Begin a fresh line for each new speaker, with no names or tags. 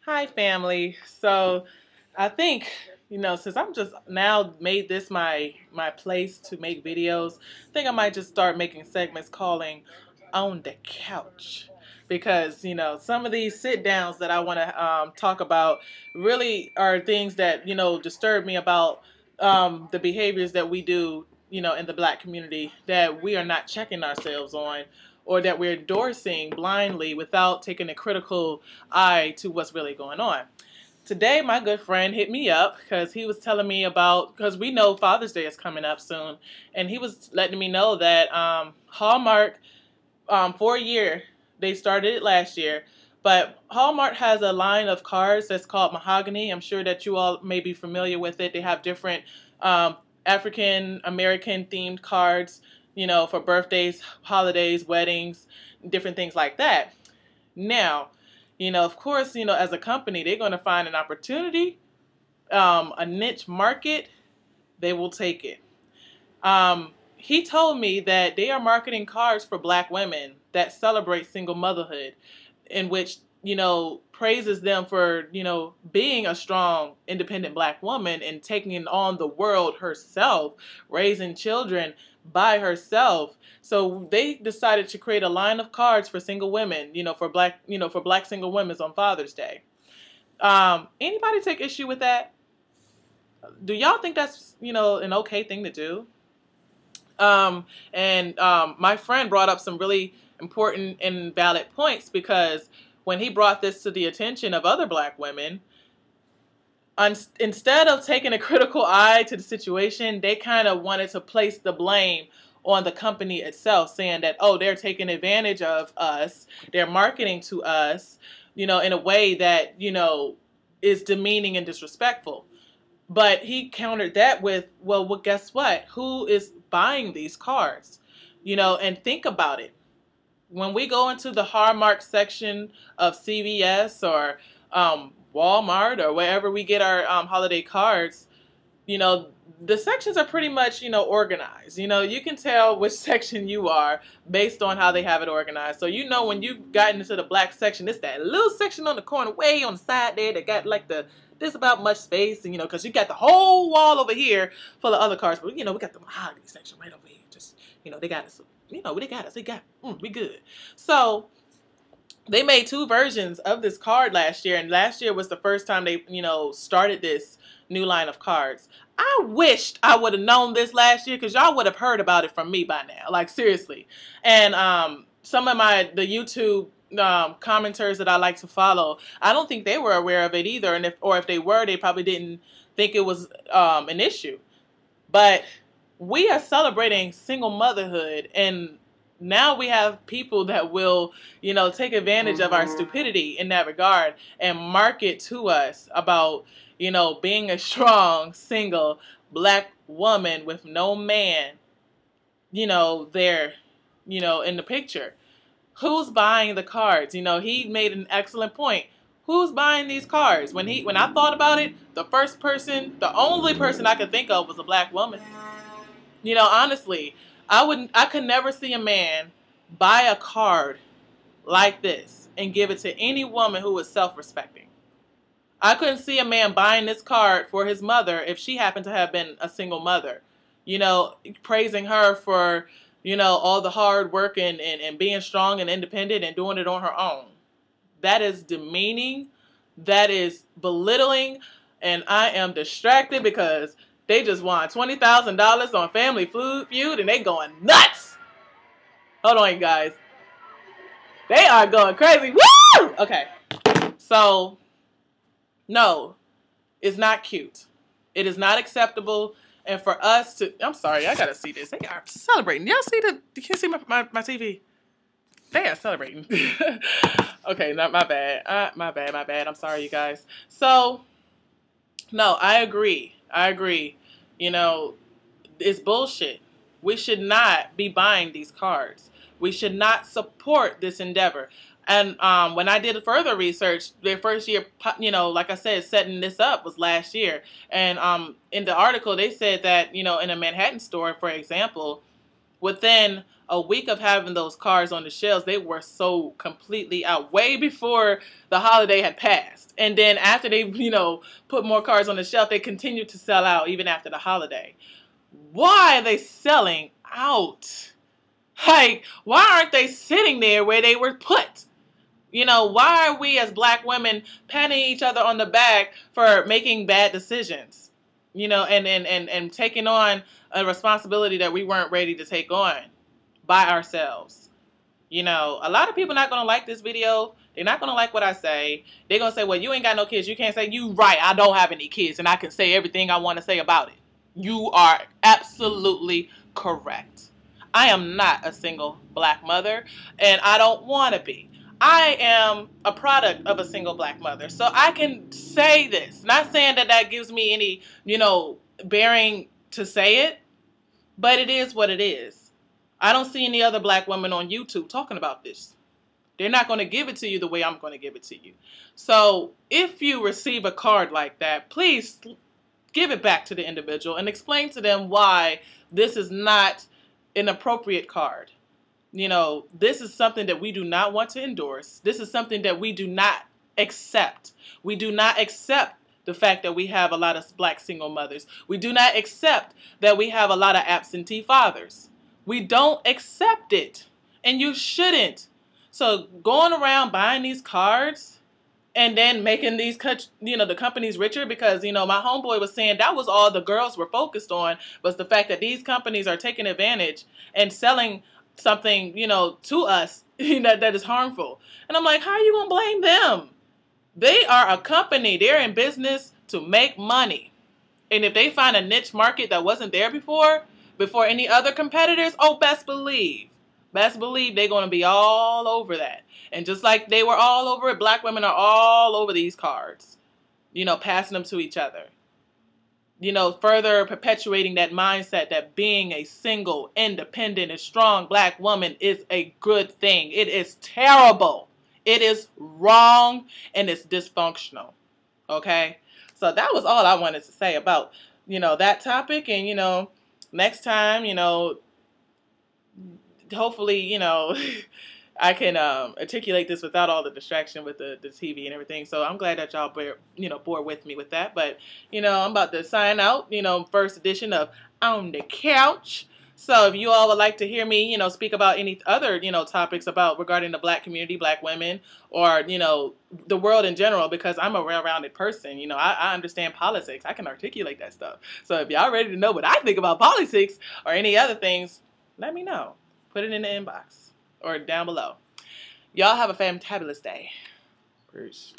Hi, family. So, I think since I'm just now made this my place to make videos, I think I might just start making segments calling "On the Couch," because some of these sit downs that I want to talk about really are things that disturb me about the behaviors that we do in the Black community that we are not checking ourselves on, or that we're endorsing blindly without taking a critical eye to what's really going on. Today, my good friend hit me up because he was telling me because we know Father's Day is coming up soon, and he was letting me know that Hallmark, for a year, they started it last year, but Hallmark has a line of cards that's called Mahogany. I'm sure that you all may be familiar with it. They have different African American themed cards, for birthdays, holidays, weddings, different things like that. Now, of course, as a company, they're going to find an opportunity, a niche market, they will take it. He told me that they are marketing cards for Black women that celebrate single motherhood, in which, praises them for, being a strong, independent Black woman and taking on the world herself, raising children by herself. So they decided to create a line of cards for single women, for Black single women on Father's Day. Anybody take issue with that? Do y'all think that's, an okay thing to do? And my friend brought up some really important and valid points, because when he brought this to the attention of other Black women, instead of taking a critical eye to the situation, they kind of wanted to place the blame on the company itself, saying that, oh, they're taking advantage of us, they're marketing to us, in a way that, is demeaning and disrespectful. But he countered that with, well, guess what? Who is buying these cards? And think about it. When we go into the Hallmark section of CVS or Walmart or wherever we get our holiday cards, the sections are pretty much, organized. You can tell which section you are based on how they have it organized. So, when you've gotten into the Black section, it's that little section on the corner, way on the side there, that got like this about much space, and because you got the whole wall over here full of other cards, but we got the mahogany section right over here. Just they got us. We good. So they made two versions of this card last year, and last year was the first time they started this new line of cards. I wished I would have known this last year, because y'all would have heard about it from me by now, like seriously. And some of the YouTube commenters that I like to follow, I don't think they were aware of it either, and if they were, they probably didn't think it was an issue. But we are celebrating single motherhood, and now we have people that will, take advantage of our stupidity in that regard and market to us about, being a strong, single, Black woman with no man, there, in the picture. Who's buying the cards? He made an excellent point. Who's buying these cards? When I thought about it, the only person I could think of was a Black woman. Honestly, I could never see a man buy a card like this and give it to any woman who is self-respecting. I couldn't see a man buying this card for his mother if she happened to have been a single mother, praising her for, all the hard work and being strong and independent and doing it on her own. That is demeaning. That is belittling. And I am distracted because they just won $20,000 on Family Feud, and they going nuts. Hold on, you guys. They are going crazy. Woo! Okay. So, no, it's not cute. It is not acceptable. And for us to, I'm sorry, I gotta see this. They are celebrating. Y'all see you can see my TV? They are celebrating. Okay, not my bad. My bad. I'm sorry, you guys. So, no, I agree. It's bullshit. We should not be buying these cards. We should not support this endeavor. And when I did further research, their first year, like I said, setting this up was last year. And in the article, they said that, in a Manhattan store, for example, within a week of having those cars on the shelves, they were so completely out way before the holiday had passed. And then after they, put more cars on the shelf, they continued to sell out even after the holiday. Why are they selling out? Like, why aren't they sitting there where they were put? Why are we as black women patting each other on the back for making bad decisions? And taking on a responsibility that we weren't ready to take on by ourselves. A lot of people not going to like this video. They're not going to like what I say. They're going to say, well, you ain't got no kids. You can't say, you right, I don't have any kids, and I can say everything I want to say about it. You are absolutely correct. I am not a single black mother, and I don't want to be. I am a product of a single black mother. So I can say this. Not saying that gives me any, bearing to say it, but it is what it is. I don't see any other black women on YouTube talking about this. They're not going to give it to you the way I'm going to give it to you. So if you receive a card like that, please give it back to the individual and explain to them why this is not an appropriate card. This is something that we do not want to endorse. This is something that we do not accept. We do not accept the fact that we have a lot of black single mothers. We do not accept that we have a lot of absentee fathers. We don't accept it. And you shouldn't. So going around buying these cards and then making these, the companies richer, because, my homeboy was saying that was all the girls were focused on, was the fact that these companies are taking advantage and selling something, to us that is harmful. And I'm like, how are you going to blame them? They are a company. They're in business to make money. And if they find a niche market that wasn't there before any other competitors, best believe they're going to be all over that. And just like they were all over it, black women are all over these cards, passing them to each other. Further perpetuating that mindset that being a single, independent, and strong black woman is a good thing. It is terrible. It is wrong, and it's dysfunctional. Okay? So that was all I wanted to say about, that topic. And, next time, hopefully, I can articulate this without all the distraction with the TV and everything. So I'm glad that y'all bore with me with that. But, I'm about to sign out, first edition of On the Couch. So if you all would like to hear me, speak about any other, topics regarding the black community, black women, or, the world in general, because I'm a well-rounded person. I understand politics. I can articulate that stuff. So if y'all ready to know what I think about politics or any other things, let me know. Put it in the inbox or down below. Y'all have a fantabulous day. Peace.